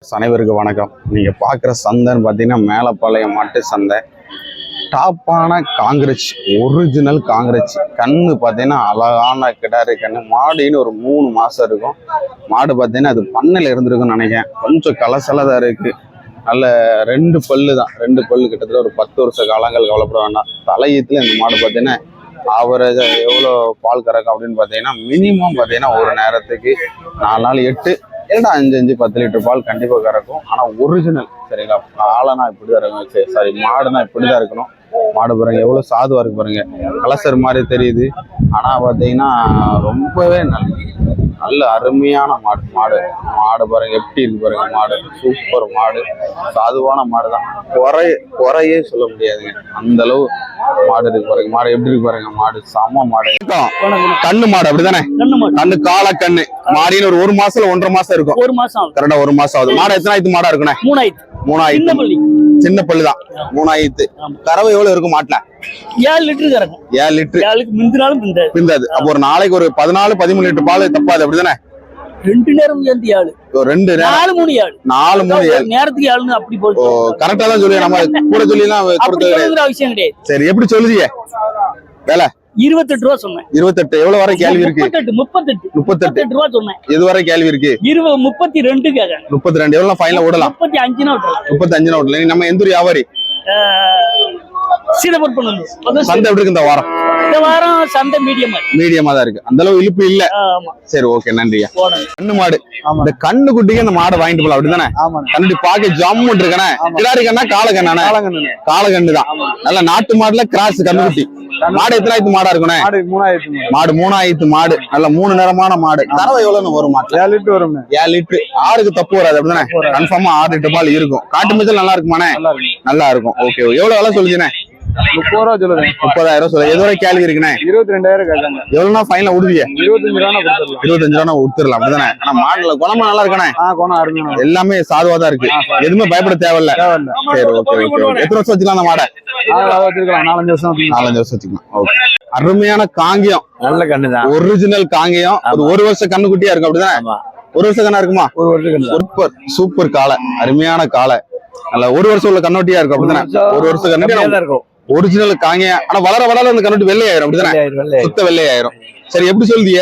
அனைவருக்கு வணக்கம். நீங்க பாக்குற சந்தைன்னு பாத்தீங்கன்னா மேலப்பாளையம் மாட்டு சந்தை. டாப்பான காங்கிரஸ், ஒரிஜினல் காங்கிரஸ் கண்ணு பாத்தீங்கன்னா அழகான கிடாரி கண்ணு. மாடுன்னு ஒரு 3 மாசம் இருக்கும். மாடு பாத்தீங்கன்னா அது பண்ணையில இருந்திருக்குன்னு நினைக்கிறேன். கொஞ்சம் கலசலதான் இருக்கு. நல்ல 2 பல்லு தான். 2 பல்லு கிட்டத்தட்ட ஒரு 10 வருஷ காலங்கள் கவலைப்பட வேண்டாம். தலையீத்துல இந்த மாடு பாத்தீங்கன்னா ஆவரேஜா எவ்வளோ பால் கறக்கும் அப்படின்னு பாத்தீங்கன்னா மினிமம் பாத்தீங்கன்னா ஒரு நேரத்துக்கு 4 நாள் 8 இல்லைன்னா 5 10 லிட்டர் பால் கண்டிப்பாக கறக்கும். ஆனால் ஒரிஜினல் சரிங்களா. ஆளைனா இப்படிதான் இருக்கும், சாரி மாடுனா இப்படிதான் இருக்கணும். மாடு பாருங்க எவ்வளோ சாதுவா இருக்கு பாருங்க. கலசர் மாதிரி தெரியுது. ஆனால் பார்த்தீங்கன்னா ரொம்பவே நல்ல அருமையான மாடு. மாடு பாருங்க எப்படி இருக்கு பாருங்க. மாடு சூப்பர் மாடு, சாதுவான மாடு தான். குறையே சொல்ல முடியாதுங்க, அந்த அளவு மாடு இருக்கு பாருங்க. மாடு எப்படி இருக்கு பாருங்க. மாடு செம மாடு. கண்ணு மாடு அப்படிதானே? கண்ணு கால கண்ணு மாடின்னு ஒரு 1 மாசம் 1.5 மாசம் இருக்கும். 1 மாசம் கரெக்டா 1 மாசம் ஆகுது. மாடு எத்தனாயிரத்து மாடா இருக்குண்ணே? 3 சின்ன பல்லுதான். 3 கறவை எவ்வளவு இருக்கும் மாட்டுல? 7 லிட்டர் கறக்கும். 7 லிட்டர். 7க்கு மிந்தினாலும் பிந்தாது. அப்போ ஒரு நாளைக்கு ஒரு 14-13 லிட்டர் பால் தப்பாது அப்படிதானே? 2 நேரம் சேர்ந்து 7. 2 4 3 7 நேரத்துக்கு 7 அப்படி போட்டு கரெக்டா தான் சொல்லி நம்ம கூட சொல்லிலாம் அவசியம் கிடையாது. சரி, எப்படி சொல்லுதீங்க வேலை? 28 ரூபா சொன்னேன். 28 எவ்வளவு வரை கேள்வி இருக்கு? 38 ரூபா சொன்னேன். இது வரை கேள்வி இருக்கு? 32 கேக்குறேன். 32 எவ்வளவு ஃபைனலா விடலாம்? 35 விடலாம். 35 விடல. நம்ம எந்த வியாபாரி? சந்தை எப்படி இருக்கு இந்த வாரம்? இந்த வாரம் சந்தை மீடியமா தான் இருக்கு. அந்த அளவு இழுப்பு இல்ல. சரி, ஓகே, நன்றியா. கண்ணு மாடு. இந்த கண்ணு குட்டிக்கு அந்த மாடை வாங்கிட்டு போலாம் அப்படிதானே? கண்ணு பாக்க ஜம்மு இருக்கானே. கிடாரி கண்ணா கால கண்ணானே? கால கண்ணு தான். நல்ல நாட்டு மாடுல கிராஸ் கண்ணு குட்டி. மாடு எத்தனாயிரத்து மாடா இருக்குண்ணே? மாடு 3000 மாடு. நல்ல 3 நிறமான மாடு. தரவை எவ்வளவு வரும்? 7 லிட்டர் வரும். 7 லிட்டர். ஆறுக்கு தப்பு வராது அப்படிதானே? கன்ஃபார்மா 6 லிட்டர் பால் இருக்கும். காட்டு மிச்சல் நல்லா இருக்குமாண்ணே? நல்லா இருக்கும். ஓகே, எவ்வளவு வேலை சொல்லுங்கண்ணே? 30 ரூபா சொல்லுங்க. 30,000 சொல்ல. எது வரை கேள்வி இருக்குண்ணே? 22,000 கேட்காங்க. எவ்வளவுனா ஃபைனல் விடுவீங்க? 25 ரூபா கொடுத்துடலாம் அப்படிதானே? ஆனா மாடுல குணமா நல்லா இருக்கானே? குணம் அருமையா எல்லாமே சாதுவா தான் இருக்கு. எதுவுமே பயப்பட தேவையில்ல. சரி, ஓகே. எத்தனை வருஷம் வச்சுக்கலாம் அந்த மாடை? 4-5 வருஷம் வச்சுக்கலாம். ஓகே, அருமையான காங்கியம். நல்ல கண்ணுதான். ஒரிஜினல் காங்கியம். ஒரு வருஷம் கண்ணு குட்டியா இருக்கும் அப்படிதானே? 1 வருஷம் கண்ணா இருக்குமா? 1 வருஷம். சூப்பர் காலை, அருமையான காலை. நல்ல 1 வருஷம் உள்ள கண்ணோட்டியா இருக்கும் அப்படிதானே? 1 வருஷம் கண்ணோட்டியா இருக்கும். ஒரிஜினல் காங்கியம். ஆனா வளர அந்த கண்ணோட்டி வெள்ளையாயிரும் அப்படிதானே? சுத்த வெள்ளையாயிரும். சரி, எப்படி சொல்லுதிய?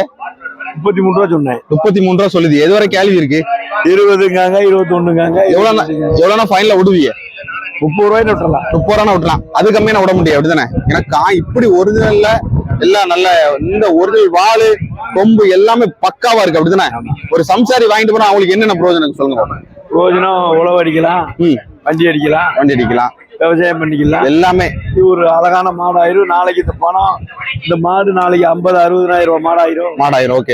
33 ரூபா சொன்னேன். 33 ரூபா சொல்லுது. எது வரை கேள்வி இருக்கு? 20ங்க 21ங்க. எவ்வளவுனா ஃபைனல விடுவீங்க? 30 ரூபாய் விட்டுறலாம். 30 ரூபா விட்டுலாம். அதுக்கு கம்மியா விட முடியாது அப்படிதானே? ஏன்னா இப்படி ஒரிஜினல்ல எல்லாம் நல்ல இந்த ஒரிஜினல் வாளு கொம்பு எல்லாமே பக்காவா இருக்கு அப்படிதானே? ஒரு சம்சாரி வாங்கிட்டு போனா அவங்களுக்கு என்னென்ன பிரயோஜனம் சொல்லுங்க. பிரயோஜனம் உழவு அடிக்கலாம், வண்டி அடிக்கலாம், விவசாயம் பண்ணிக்கலாம். எல்லாமே இது ஒரு அழகான மாடாயிரும். நாளைக்கு இந்த பணம், இந்த மாடு நாளைக்கு 50-60,000 ரூபாய் மாடாயிரும். ஓகே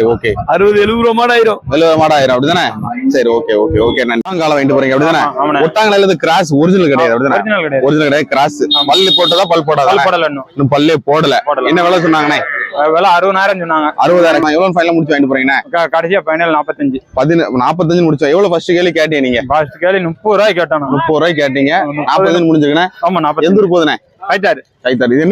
60-70 ரூபாய் மாடாயிரும். 70 மாடாயிரும் அப்படிதானே? சரி, ஓகே. காலை வாங்கிட்டு போறீங்க அப்படிதானே? ஒட்டாங்கல கிராஸ் ஒரிஜினல் கிடையாது அப்படிதானே? ஒரிஜினல் கிடையாது, கிராஸ். பல்லு போட்டதா? பல் போடல. இன்னும் பல்லே போடல. என்ன விலை சொன்னாங்கண்ணே? விலை 60,000 சொன்னாங்க. 60,000. எவ்வளவு ஃபைனல் முடிச்சு வாங்கிட்டு போறீங்க? கடைசியா ஃபைனல் 45. 45 முடிச்சோம். எவ்வளவு ஃபர்ஸ்ட் கேள்வி கேட்டீங்க நீங்க? ஃபர்ஸ்ட் கேள்வி 30 ரூபாய் கேட்டானே. 30 ரூபாய் கேட்டீங்க. 40 முடிஞ்சுக்கண்ணே. ஆமா, 40. எந்த ஊர் போதுண்ணே? கைத்தாரு. இது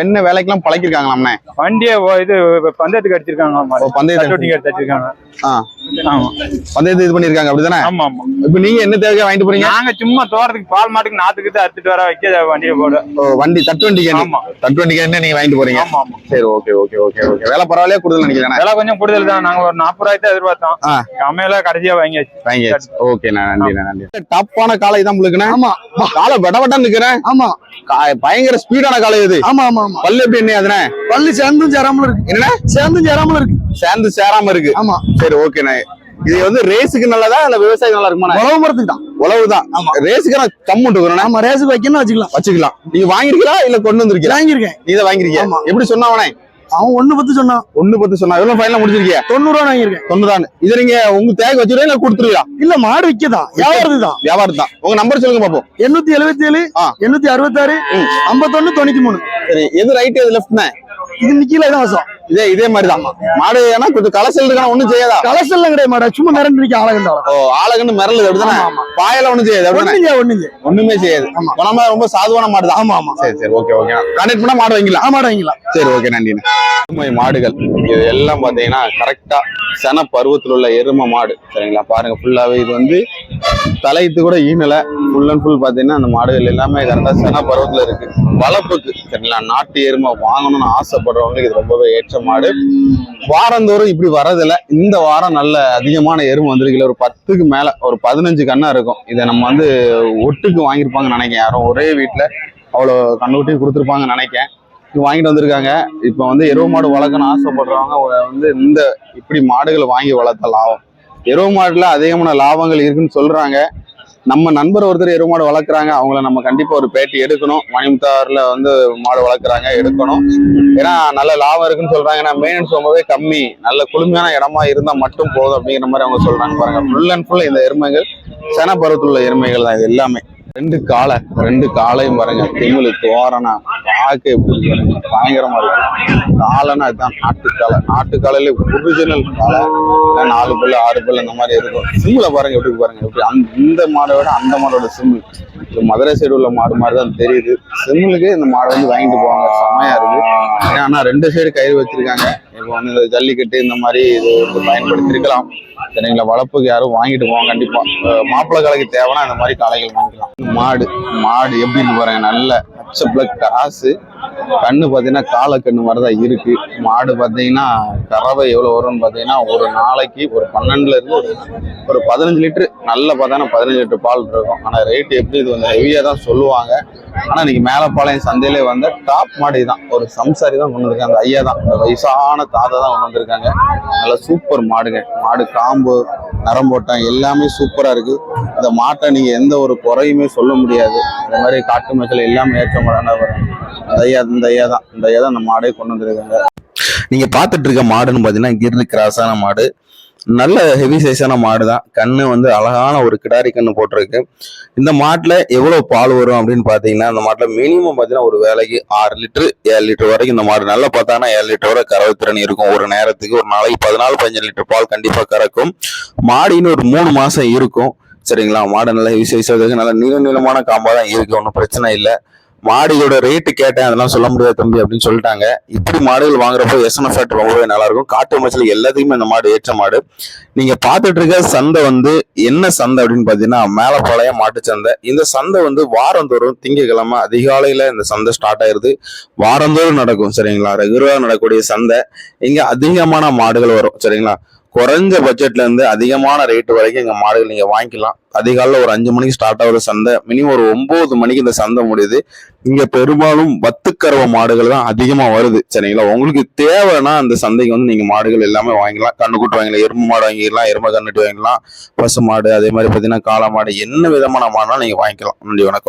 என்ன வேலைக்கெல்லாம் பழக்கிருக்காங்களாம்ண்ணே? வண்டியை இது பந்தயத்துக்கு அடிச்சிருக்காங்க. பந்தயத்துக்கு அடிச்சிருக்காங்க. பந்தயத்தை இது பண்ணிருக்காங்க அப்படிதானே? ஆமா. இப்ப நீங்க என்ன தேவையா வாங்கிட்டு போறீங்க? நாங்க சும்மா தோட்டத்துக்கு பால் மாட்டுக்கு நாத்துக்கு அறுத்துட்டு வர வைக்க வண்டியை போட. வண்டி தட்டுவண்டிக்கு என்ன நீங்க வாங்கிட்டு போறீங்க? ஆமா. சரி, ஓகே. வேலை பரவாயில்லையா? கூடுதல் நினைக்கிறேன். வேலை கொஞ்சம் கூடுதல் தான். நாங்க ஒரு 40 ரூபாய்க்கு எதிர்பார்த்தோம். அமையில கடைசியா வாங்கியாச்சு. ஓகே, நன்றி. டாப்பான காலை தான் உங்களுக்குண்ணே. ஆமா, காலை வெடவெட்டா நிக்கிறேன். ஆமா, பயங்கர ஸ்பீடான காலை இது. ஆமா. பல்லு எப்படி என்ன அதுனே? பல்லு சேர்ந்தும் சேராமல இருக்கு. என்ன சேர்ந்து சேராம இருக்கு? ஆமா. சரி, ஓகேண்ணே. இது வந்து ரேஸுக்கு நல்லதா இல்ல விவசாயம் நல்லா இருக்குமா? உழவு மரத்துக்கு தான். உழவுதான். ரேஸுக்கு நான் கம்முட்டு இருக்கணும். நம்ம ரேஸுக்கு வைக்கணும் வச்சுக்கலாம். நீங்க வாங்கிருக்கீங்களா இல்ல கொண்டு வந்திருக்கீங்க? வாங்கிருக்கேன். நீ தான் வாங்கிருக்கீங்க. எப்படி சொன்னாவனே? அவன் 1.10 சொன்னான். 1.10 சொன்னா. எவ்வளவு ஃபைனலா முடிச்சிருக்கீங்க? 90 ரூபா வாங்கிருக்கேன். 90. இது நீங்க உங்க தேவை வச்சுருவீங்க இல்ல கொடுத்துருவீங்களா? இல்ல, மாடு விக்கதான். வியாபாரம் தான். உங்க நம்பர் சொல்லுங்க பாப்போம். 877 866 51 93. சரி, எது ரைட் எது லெஃப்ட்னா? இது நிக்கல. இதான் வசம். இதே மாதிரிதான் மாடு. ஏன்னா கொஞ்சம் கலசல் இருக்கா? ஒண்ணும் செய்யாதா? கலசல்லாம் கிடையாது. மாடு சும்மா மிரண்டு நிக்க. ஆளகண்டு மிரளுது அப்படிதானே? பாயெல்லாம் ஒண்ணும் செய்யாது. ஒண்ணுமே செய்யாது. குணமா ரொம்ப சாதுவான மாடு தான். ஆமா. சரி, ஓகே. கனெக்ட் பண்ணா மாடு வாங்கிக்கலாம். சரி, ஓகே, நன்றி. மாடுகள் இது எல்லாம் பாத்தீங்கன்னா கரெக்டா சன பருவத்தில் உள்ள எரும மாடு. சரிங்களா? பாருங்க, ஃபுல்லாவே இது வந்து தலையத்து கூட ஈனல. ஃபுல் அண்ட் ஃபுல் பாத்தீங்கன்னா அந்த மாடுகள் எல்லாமே கரெக்டா சென பருவத்துல இருக்கு. வளர்ப்புக்கு சரிங்களா, நாட்டு எருமை வாங்கணும்னு ஆசைப்படுறவங்களுக்கு இது ரொம்பவே ஏற்ற மாடு. வாரந்தோறும் இப்படி வரதில்ல. இந்த வாரம் நல்ல அதிகமான எருமை வந்திருக்குல்ல, ஒரு 10க்கு மேல, ஒரு 15 கண்ணா இருக்கும். இதை நம்ம வந்து ஒட்டுக்கு வாங்கியிருப்பாங்கன்னு நினைக்கிறேன். யாரும் ஒரே வீட்டுல அவ்வளோ கண்ணுக்குட்டியும் கொடுத்துருப்பாங்கன்னு நினைக்கிறேன். வாங்கிட்டு வந்திருக்காங்க. இப்போ வந்து எருவு மாடு வளர்க்கணும்னு ஆசைப்படுறவங்க வந்து இந்த இப்படி மாடுகளை வாங்கி வளர்த்த லாபம். எருவு மாடுல அதிகமான லாபங்கள் இருக்குன்னு சொல்றாங்க. நம்ம நண்பர் ஒருத்தர் எருவு மாடு வளர்க்குறாங்க. அவங்கள நம்ம கண்டிப்பா ஒரு பேட்டி எடுக்கணும். மணிமுத்தாறுல வந்து மாடு வளர்க்குறாங்க, எடுக்கணும். ஏன்னா நல்ல லாபம் இருக்குன்னு சொல்றாங்க. ஏன்னா மெயின்டெனன்ஸ் ரொம்பவே கம்மி, நல்ல குளுமையான இடமா இருந்தா மட்டும் போதும் அப்படிங்கிற மாதிரி அவங்க சொல்றாங்க. பாருங்க, ஃபுல் அண்ட் ஃபுல் இந்த எருமைகள் சென பருவத்துள்ள எருமைகள் தான் இது எல்லாமே. ரெண்டு காலையும் பாருங்க, திமிழு தோரணா பார்க்க எப்படி பாருங்க, பயங்கரமா இருக்கு. காலைன்னா இதுதான் நாட்டுக்காலையில ஒரிஜினல் காலை. 4 பல்லு 6 பல்லு இந்த மாதிரி இருக்கும். சிம்மில் பாருங்க எப்படி பாருங்க, எப்படி இந்த மாடை விட அந்த மாடோட சிம்மு இது மதுரை சைடு உள்ள மாடு மாதிரி தான் தெரியுது. சிம்முலுக்கு இந்த மாடை வந்து வாங்கிட்டு போவாங்க, செமையா இருக்கு. ஏன்னா 2 சைடு கயிறு வச்சிருக்காங்க. இப்போ வந்து இந்த ஜல்லிக்கட்டு இந்த மாதிரி இது வந்து பயன்படுத்திருக்கலாம். சரிங்களா, வளர்ப்புக்கு யாரும் வாங்கிட்டு போவாங்க கண்டிப்பா. மாப்பிள்ளை காலைக்கு தேவைன்னா இந்த மாதிரி காளைகள் வாங்கிக்கலாம். மாடு எப்படி இருக்கு பாருங்க, நல்ல பச்சை பிளக் காசு. கண்ணு பாத்தீங்கன்னா காலக்கண்ணு மாதிரிதான் இருக்கு. மாடு பாத்தீங்கன்னா கறவை எவ்வளவு வரும்னு பாத்தீங்கன்னா ஒரு நாளைக்கு ஒரு 12ல இருந்து ஒரு 15 லிட்டரு, நல்ல பார்த்தா 15 லிட்டர் பால் இருக்கும். ஆனா ரேட் எப்படி இது வந்து ஹெவியா தான் சொல்லுவாங்க. ஆனா இன்னைக்கு மேலப்பாளையம் சந்தையிலே வந்து டாப் மாடு தான், ஒரு சம்சாரி தான் கொண்டு வந்திருக்காங்க. அந்த ஐயா தான், வயசான தாத்தா தான் கொண்டு வந்திருக்காங்க. நல்ல சூப்பர் மாடுங்க. மாடு காம்பு நரம்போட்டம் எல்லாமே சூப்பரா இருக்கு. இந்த மாட்டை நீங்க எந்த ஒரு குறையுமே சொல்ல முடியாது. இந்த மாதிரி காட்டு மேய்ச்சல் எல்லாமே ஏற்ற மாடான இந்த ஐயா தான் அந்த மாடே கொண்டு வந்திருக்காங்க. நீங்க பாத்துட்டு இருக்க மாடுன்னு பாத்தீங்கன்னா கிர்னு கிராஸான மாடு, நல்ல ஹெவி சைஸான மாடு தான். கண்ணு வந்து அழகான ஒரு கிடாரி கண்ணு போட்டிருக்கு. இந்த மாட்டுல எவ்வளவு பால் வரும் அப்படின்னு பாத்தீங்கன்னா, இந்த மாட்டுல மினிமம் பாத்தீங்கன்னா ஒரு வேலைக்கு 6 லிட்டரு 7 லிட்டர் வரைக்கும் இந்த மாடு நல்லா பார்த்தாங்கன்னா 7 லிட்டர் வரை கறவை திறன் இருக்கும். ஒரு நேரத்துக்கு ஒரு நாளைக்கு 14-15 லிட்டர் பால் கண்டிப்பா கறக்கும். மாடு இன்னும் ஒரு 3 மாசம் இருக்கும். சரிங்களா, மாடு நல்ல ஹெவி சைஸா இருக்கு, நல்ல நீளமான காம்பா தான் இருக்கு, ஒன்றும் பிரச்சனை இல்லை. மாடுகளோட ரேட்டு கேட்டேன், அதெல்லாம் சொல்ல முடியாது தம்பி அப்படின்னு சொல்லிட்டாங்க. இப்படி மாடுகள் வாங்குறப்போ எஸ்என்எஃப் ஃபேட் ரொம்பவே நல்லா இருக்கும். காட்டு மச்சல் எல்லாத்துக்குமே இந்த மாடு ஏற்ற மாடு. நீங்க பாத்துட்டு இருக்க சந்தை வந்து என்ன சந்தை அப்படின்னு பாத்தீங்கன்னா மேலப்பாளையம் மாட்டு சந்தை. இந்த சந்தை வந்து வாரந்தோறும் திங்கக்கிழமை அதிகாலையில இந்த சந்தை ஸ்டார்ட் ஆயிருது. வாரந்தோறும் நடக்கும். சரிங்களா, ரெகுலரா நடக்கக்கூடிய சந்தை. இங்க அதிகமான மாடுகள் வரும். சரிங்களா, குறைஞ்ச பட்ஜெட்ல இருந்து அதிகமான ரேட்டு வரைக்கும் இங்க மாடுகள் நீங்க வாங்கிக்கலாம். அதிகாலைல ஒரு 5 மணிக்கு ஸ்டார்ட் ஆகுற சந்தை மினிமம் ஒரு 9 மணிக்கு இந்த சந்தை முடியுது. இங்க பெரும்பாலும் வத்துக்கறவை மாடுகள் தான் அதிகமா வருது. சரிங்களா, உங்களுக்கு தேவைன்னா அந்த சந்தைக்கு வந்து நீங்க மாடுகள் எல்லாமே வாங்கிக்கலாம். கண்ணுக்குட்டி வாங்கிக்கலாம், எருமை மாடு வாங்கிக்கலாம், எருமை கண்ணுட்டு வாங்கிக்கலாம், பசு மாடு, அதே மாதிரி பாத்தீங்கன்னா காளை மாடு, என்ன விதமான மாடுனா நீங்க வாங்கிக்கலாம். நன்றி, வணக்கம்.